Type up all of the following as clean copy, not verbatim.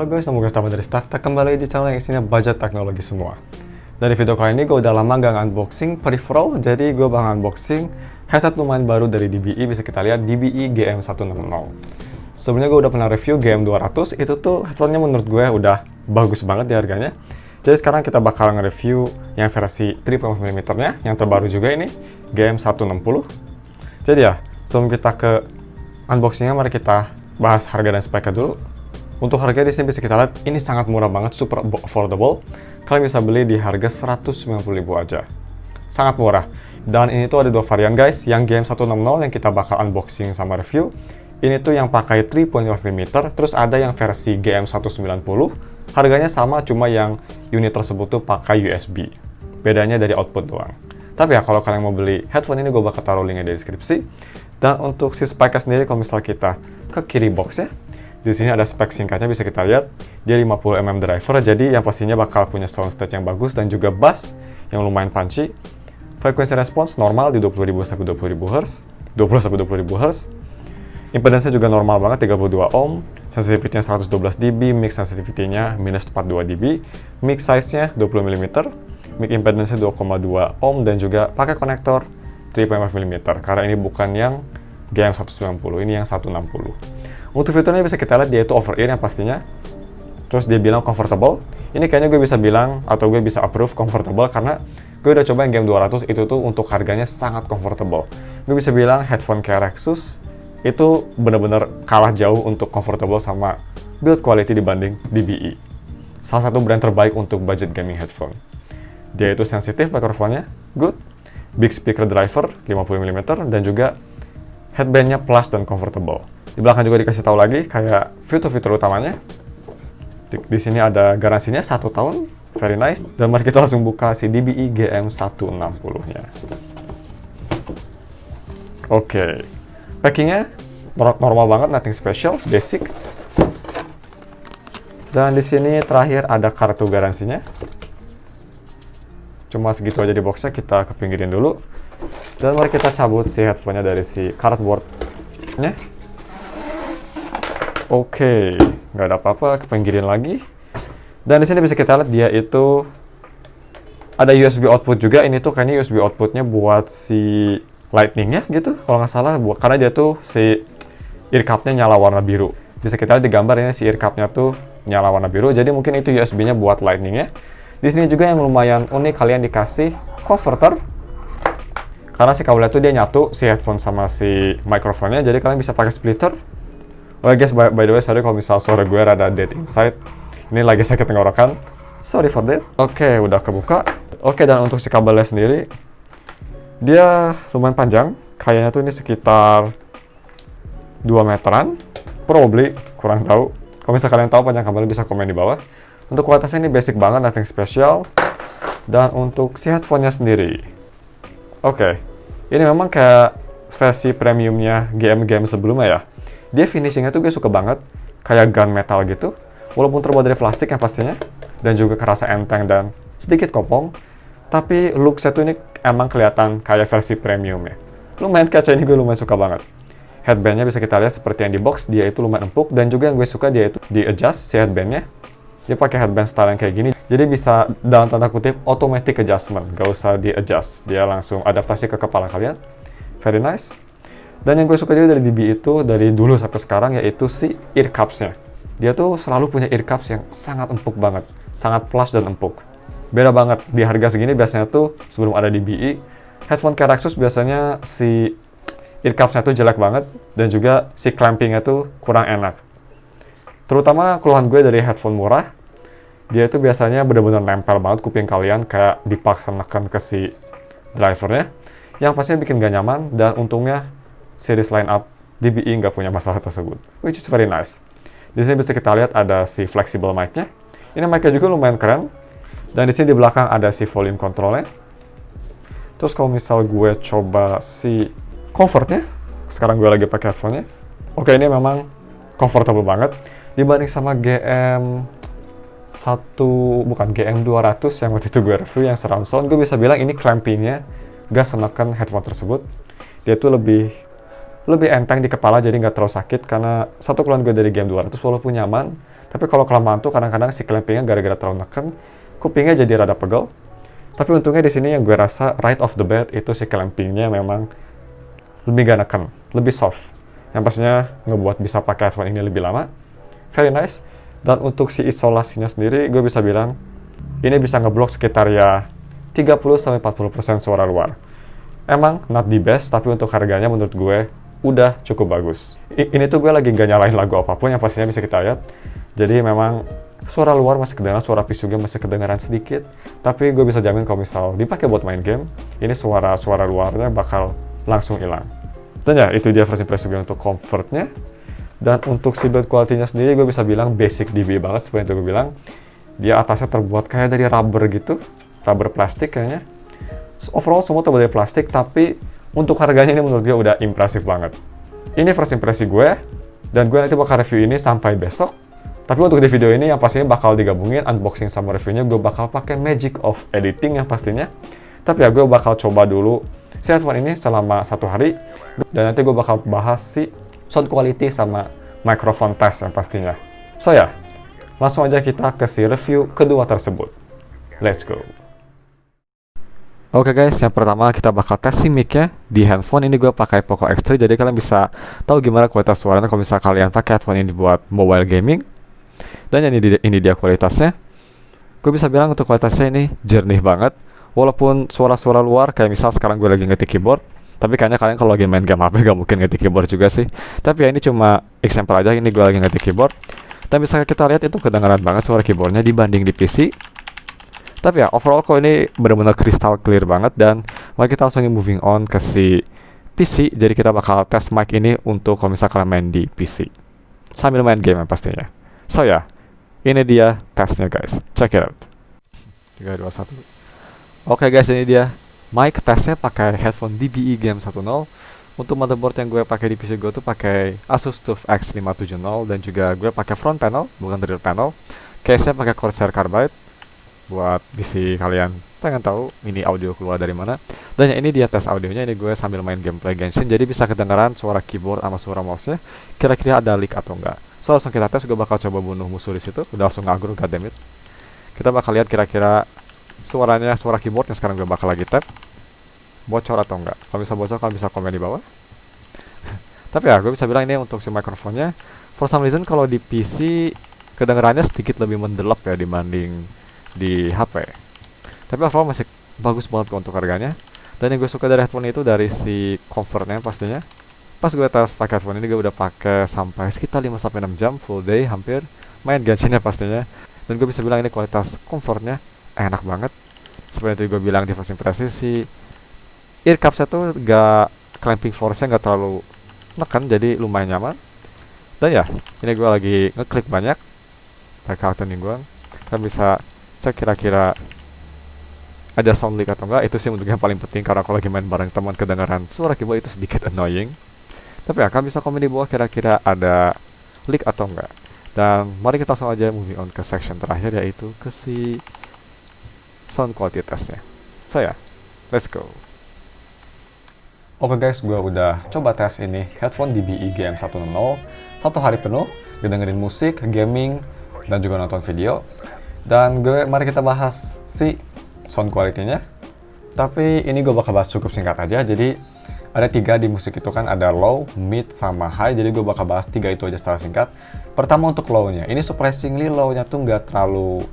Halo guys, nama gue Stefan dari StafTech, kembali di channel yang isinya budget teknologi semua. Dari video kali ini gue udah lama gak unboxing peripheral, jadi gue bakal unboxing headset lumayan baru dari DBI, bisa kita lihat DBI GM160. Sebelumnya gue udah pernah review GM200, itu tuh headphone-nya menurut gue udah bagus banget di harganya. Jadi sekarang kita bakal nge-review yang versi 3.5mm-nya, yang terbaru juga ini, GM160. Jadi ya, sebelum kita ke unboxingnya, mari kita bahas harga dan speknya dulu. Untuk harga di sini bisa kita lihat, ini sangat murah banget, super affordable. Kalian bisa beli di harga 190.000 aja. Sangat murah. Dan ini tuh ada dua varian guys, yang GM160 yang kita bakal unboxing sama review. Ini tuh yang pakai 3.5mm, terus ada yang versi GM190. Harganya sama, cuma yang unit tersebut tuh pakai USB. Bedanya dari output doang. Tapi ya, kalau kalian mau beli headphone ini, gue bakal taruh linknya di deskripsi. Dan untuk si spike sendiri, kalau misal kita ke kiri boxnya, di sini ada spek singkatnya, bisa kita lihat. Dia 50mm driver, jadi yang pastinya bakal punya soundstage yang bagus dan juga bass yang lumayan punchy. Frekuensi respons normal di 20.000 sampai 20.000 Hz, 20 sampai 20.000 Hz. Impedance-nya juga normal banget, 32 ohm. Sensitivity-nya 112 dB, mix sensitivity-nya minus 42 dB. Mix size-nya 20 mm, mic impedance-nya 2,2 ohm, dan juga pakai konektor 3.5mm, karena ini bukan yang GM190, ini yang 160. Untuk fiturnya bisa kita lihat, dia itu over-ear yang pastinya. Terus dia bilang comfortable. Ini kayaknya gue bisa bilang, atau gue bisa approve comfortable, karena gue udah coba yang GM200, itu tuh untuk harganya sangat comfortable. Gue bisa bilang headphone kayak Rexus, itu benar-benar kalah jauh untuk comfortable sama build quality dibanding DBI. Salah satu brand terbaik untuk budget gaming headphone. Dia itu sensitif mikrofonnya, good. Big speaker driver, 50mm, dan juga headband-nya plus dan comfortable. Di belakang juga dikasih tahu lagi kayak fitur-fitur utamanya. Di sini ada garansinya 1 tahun, very nice. Dan mari kita langsung buka si DBI GM160-nya. Oke, packingnya normal banget, nothing special, basic. Dan di sini terakhir ada kartu garansinya. Cuma segitu aja di boxnya, kita kepinggirin dulu. Dan mari kita cabut si headphone-nya dari si cardboard-nya. Oke, nggak ada apa-apa, kepinggirin lagi. Dan di sini bisa kita lihat dia itu ada USB output juga. Ini tuh kayaknya USB outputnya buat si lightning-nya gitu, kalau nggak salah. Karena dia tuh si ear cup-nya nyala warna biru. Bisa kita lihat di gambar ini si ear cup-nya tuh nyala warna biru. Jadi mungkin itu USB-nya buat lightning-nya. Di sini juga yang lumayan unik, kalian dikasih converter. Karena si kabelnya tuh dia nyatu si headphone sama si microphone-nya, jadi kalian bisa pakai splitter. Oh guys, by the way, sorry kalau misal suara gue rada dead inside. Ini lagi sakit tenggorokan. Sorry for that. Oke, udah kebuka. Oke, dan untuk si kabelnya sendiri, dia lumayan panjang. Kayaknya tuh ini sekitar 2 meteran. Probably, kurang tahu. Kalau misal kalian tahu panjang kabelnya, bisa komen di bawah. Untuk kualitasnya ini basic banget, nothing special. Dan untuk si headphone-nya sendiri, oke, ini memang kayak versi premiumnya GM sebelumnya ya. Dia finishingnya tuh gue suka banget, kayak gunmetal gitu. Walaupun terbuat dari plastik yang pastinya, dan juga kerasa enteng dan sedikit kopong. Tapi looks-nya tuh ini emang kelihatan kayak versi premium ya. Lumayan kaca, ini gue lumayan suka banget. Headband-nya bisa kita lihat seperti yang di box, dia itu lumayan empuk. Dan juga yang gue suka dia itu di-adjust si headband-nya. Dia pakai headband style yang kayak gini, jadi bisa dalam tanda kutip automatic adjustment, gak usah di-adjust, dia langsung adaptasi ke kepala kalian. Very nice. Dan yang gue suka juga dari DBI itu, dari dulu sampai sekarang, yaitu si ear cups-nya. Dia tuh selalu punya ear cups yang sangat empuk banget, sangat plush dan empuk. Beda banget, di harga segini biasanya tuh sebelum ada DBI, headphone kayak Rexus biasanya si ear cups-nya tuh jelek banget, dan juga si clamping-nya tuh kurang enak. Terutama keluhan gue dari headphone murah, dia itu biasanya benar-benar nempel banget kuping kalian, kayak dipaksa neken ke si drivernya, yang pastinya bikin gak nyaman. Dan untungnya series line up DBI nggak punya masalah tersebut, which is very nice. Di sini bisa kita lihat ada si flexible mic-nya. Ini mic-nya juga lumayan keren. Dan di sini di belakang ada si volume control-nya. Terus kalau misal gue coba si comfort-nya, sekarang gue lagi pakai headphone-nya. Oke, ini memang comfortable banget dibanding sama GM200 yang waktu itu gue review yang surround sound. Gue bisa bilang ini clamping-nya gak senekan headphone tersebut. Dia tuh lebih enteng di kepala, jadi nggak terlalu sakit. Karena satu keluhan gue dari GM200, walaupun nyaman, Tapi kalau kelamaan tuh kadang-kadang si clampingnya gara-gara terlalu neken, kupingnya jadi rada pegel. Tapi untungnya di sini yang gue rasa right off the bat itu si clampingnya memang lebih gak neken, lebih soft. Yang pastinya ngebuat bisa pakai headphone ini lebih lama. Very nice. Dan untuk si isolasinya sendiri, gue bisa bilang ini bisa ngeblok sekitar ya 30-40% suara luar. Emang not the best, tapi untuk harganya menurut gue udah cukup bagus. Ini tuh gue lagi gak nyalain lagu apapun, yang pastinya bisa kita lihat. Jadi memang suara luar masih kedengaran, suara PS juga masih kedengaran sedikit. Tapi gue bisa jamin kalau misal dipakai buat main game, ini suara luarnya bakal langsung hilang. Dan ya, itu dia versi impresi gue untuk comfortnya. Dan untuk si build quality-nya sendiri, gue bisa bilang basic DB banget, seperti yang gue bilang. Dia atasnya terbuat kayak dari rubber gitu, rubber plastik kayaknya. Overall semua terbuat dari plastik, tapi untuk harganya ini menurut gue udah impresif banget. Ini first impresi gue, dan gue nanti bakal review ini sampai besok. Tapi untuk di video ini yang pastinya bakal digabungin unboxing sama reviewnya, gue bakal pakai magic of editing yang pastinya. Tapi ya gue bakal coba dulu si headphone ini selama 1 hari, dan nanti gue bakal bahas si sound quality sama microphone test yang pastinya. So ya, langsung aja kita ke si review kedua tersebut. Let's go. Oke guys, yang pertama kita bakal tes si mic-nya. Di handphone ini gue pakai Poco X3, jadi kalian bisa tahu gimana kualitas suaranya kalau misalnya kalian pakai headphone ini buat mobile gaming. Dan ini dia kualitasnya. Gue bisa bilang untuk kualitasnya ini jernih banget. Walaupun suara-suara luar, kayak misal sekarang gue lagi ngetik keyboard, tapi kayaknya kalian kalau lagi main game HP gak mungkin ngetik keyboard juga sih. Tapi ya ini cuma example aja, ini gue lagi ngetik keyboard. Dan bisa kita lihat itu kedengaran banget suara keyboardnya dibanding di PC. Tapi ya overall kok ini benar-benar crystal clear banget. Dan mari kita langsung moving on ke si PC. Jadi kita bakal tes mic ini untuk kalau misalnya kalian main di PC sambil main game pastinya. So ya, ini dia tesnya guys, check it out. 3, 2, 1. Oke guys, ini dia mic tesnya pakai headphone DBE Game 10. Untuk motherboard yang gue pakai di PC gue tuh pakai Asus TUF X570, dan juga gue pakai front panel bukan rear panel. Case-nya pakai Corsair Carbide buat PC kalian pengen tahu ini audio keluar dari mana. Dan ya, ini dia tes audionya. Ini gue sambil main gameplay Genshin, jadi bisa kedengaran suara keyboard sama suara mouse-nya. Kira-kira ada leak atau enggak. So langsung kita tes. Gue bakal coba bunuh musuh di situ. Udah langsung nganggur, goddammit. Kita bakal lihat kira-kira suaranya, suara keyboardnya sekarang gue bakal lagi tap, bocor atau enggak. Kalau bisa bocor, kalian bisa komen di bawah. Tapi ya, gue bisa bilang ini untuk si mikrofonnya, for some reason kalau di PC kedengarannya sedikit lebih mendelap ya dibanding di HP. Tapi overall masih bagus banget untuk harganya. Dan yang gue suka dari headphone itu dari si comfortnya pastinya. Pas gue tes pakai headphone ini, gue udah pakai sampai sekitar 5-6 jam full day hampir main Genshinnya pastinya. Dan gue bisa bilang ini kualitas comfortnya enak banget. Seperti gue bilang di first impression, si ear cups-nya tuh gak, clamping force-nya gak terlalu neken, jadi lumayan nyaman. Dan ya, ini gue lagi ngeklik banyak pakai alat tuning gue. Kalian bisa cek kira-kira ada sound leak atau enggak. Itu sih menurut gue yang paling penting, karena kalau lagi main bareng teman kedengaran suara keyboard itu sedikit annoying. Tapi ya, kalian bisa komen di bawah kira-kira ada leak atau enggak. Dan mari kita langsung aja moving on ke section terakhir, yaitu ke si sound quality testnya. So ya, let's go. Oke guys, gue udah coba tes ini headphone DBE GM10 1 hari penuh, dengerin musik, gaming, dan juga nonton video. Dan mari kita bahas si sound quality-nya. Tapi ini gue bakal bahas cukup singkat aja. Jadi ada 3 di musik itu kan, ada low, mid, sama high. Jadi gue bakal bahas 3 itu aja secara singkat. Pertama untuk low-nya, ini surprisingly low-nya tuh nggak terlalu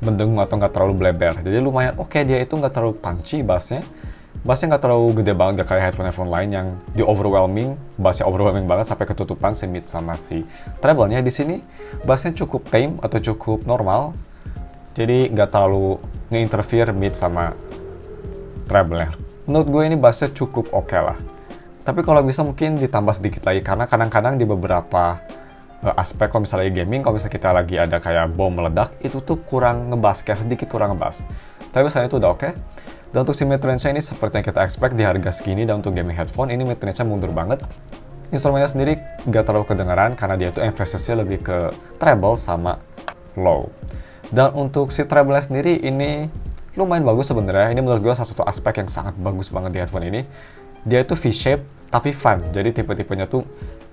mendengung atau nggak terlalu bleber. Jadi lumayan oke, dia itu nggak terlalu punchy bassnya. Bassnya nggak terlalu gede banget, gak kayak headphone lain yang di overwhelming, bassnya overwhelming banget sampai ketutupan si mid sama si treble-nya. Di sini bassnya cukup tame atau cukup normal, jadi nggak terlalu nge-interfere mid sama treble-nya. Menurut gue ini bassnya cukup oke lah. Tapi kalau bisa mungkin ditambah sedikit lagi, karena kadang-kadang di beberapa aspek, kalau misalnya gaming, kalau misalnya kita lagi ada kayak bom meledak, itu tuh kurang ngebass, kayak sedikit kurang ngebass. Tapi misalnya itu udah oke. Dan untuk si mid-range-nya ini seperti yang kita expect di harga segini, dan untuk gaming headphone ini mid-range-nya mundur banget. Instrumennya sendiri nggak terlalu kedengeran, karena dia itu emphasisnya lebih ke treble sama low. Dan untuk si treble-nya sendiri ini lumayan bagus sebenarnya. Ini menurut gue salah satu aspek yang sangat bagus banget di headphone ini. Dia itu V-shape, tapi fun. Jadi tipe-tipenya tuh,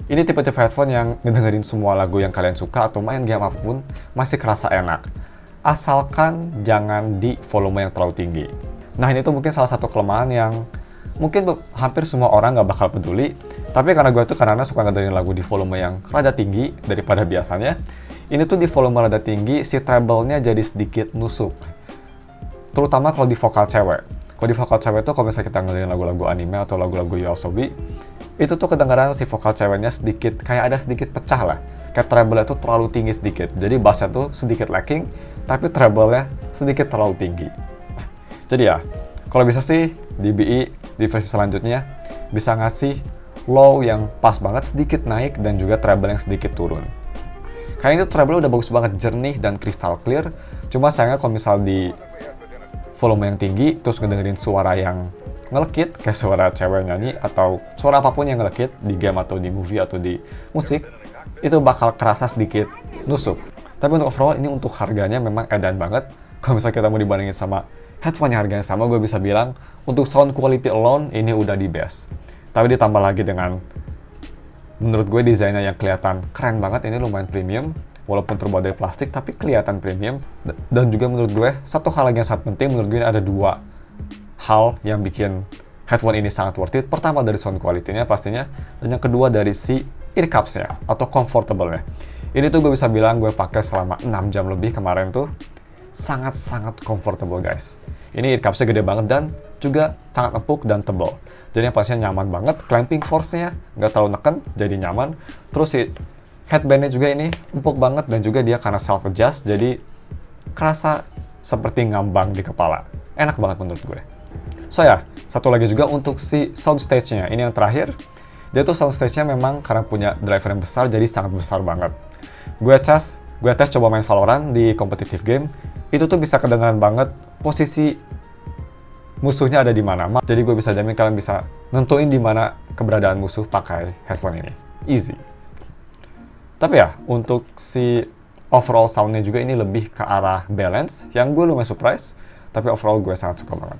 ini tipe-tipe headphone yang ngedengerin semua lagu yang kalian suka atau main game apapun masih kerasa enak. Asalkan jangan di volume yang terlalu tinggi. Nah ini tuh mungkin salah satu kelemahan yang mungkin hampir semua orang nggak bakal peduli. Tapi karena gue tuh karena suka ngedengerin lagu di volume yang rada tinggi daripada biasanya, ini tuh di volume rada tinggi si treble-nya jadi sedikit nusuk. Terutama kalau di vokal cewek. Kalau di vokal cewek tuh kalau misalnya kita ngedengerin lagu-lagu anime atau lagu-lagu YOASOBI, itu tuh kedengaran si vokal ceweknya sedikit, kayak ada sedikit pecah lah. Kayak treble-nya tuh terlalu tinggi sedikit. Jadi bass-nya tuh sedikit lacking, tapi treble-nya sedikit terlalu tinggi. Jadi ya, kalau bisa sih di BE, di versi selanjutnya, bisa ngasih low yang pas banget, sedikit naik, dan juga treble yang sedikit turun. Kayaknya itu treble udah bagus banget, jernih dan crystal clear. Cuma sayangnya kalau misal di volume yang tinggi, terus ngedengerin suara yang ngelekit, kayak suara cewek nyanyi, atau suara apapun yang ngelekit, di game atau di movie atau di musik, itu bakal kerasa sedikit nusuk. Tapi untuk overall, ini untuk harganya memang edan banget. Kalau misalnya kita mau dibandingin sama headphone yang harganya sama, gue bisa bilang, untuk sound quality alone, ini udah di best. Tapi ditambah lagi dengan, menurut gue desainnya yang kelihatan keren banget, ini lumayan premium. Walaupun terbuat dari plastik, tapi kelihatan premium. Dan juga menurut gue, satu hal lagi yang sangat penting, menurut gue ada dua hal yang bikin headphone ini sangat worth it. Pertama dari sound quality-nya pastinya, dan yang kedua dari si ear cups-nya, atau comfortable-nya. Ini tuh gue bisa bilang gue pakai selama 6 jam lebih kemarin tuh, sangat-sangat comfortable guys. Ini ear cups-nya gede banget dan juga sangat empuk dan tebal. Jadi yang pastinya nyaman banget, clamping force-nya nggak terlalu neken, jadi nyaman. Terus si headband-nya juga ini empuk banget dan juga dia karena self-adjust, jadi kerasa seperti ngambang di kepala. Enak banget menurut gue. So ya, satu lagi juga untuk si soundstage-nya. Ini yang terakhir. Dia tuh soundstage-nya memang karena punya driver yang besar, jadi sangat besar banget. Gue tes coba main Valorant di competitive game. Itu tuh bisa kedengaran banget posisi musuhnya ada di mana. Jadi gue bisa jamin kalian bisa nentuin di mana keberadaan musuh pakai headphone ini. Easy. Tapi ya, untuk si overall sound-nya juga ini lebih ke arah balance, yang gue lumayan surprise, tapi overall gue sangat suka banget.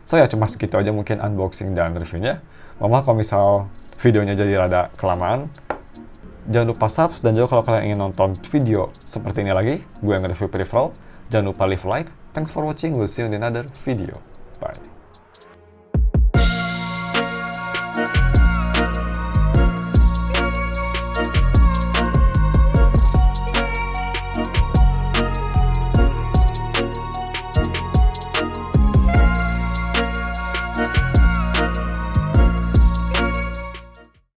So ya, cuma segitu aja mungkin unboxing dan reviewnya. Maaf kalau misal videonya jadi rada kelamaan. Jangan lupa subs, dan juga kalau kalian ingin nonton video seperti ini lagi, gue yang nge-review peripheral. Jangan lupa leave a like. Thanks for watching, we'll see you in another video. Bye.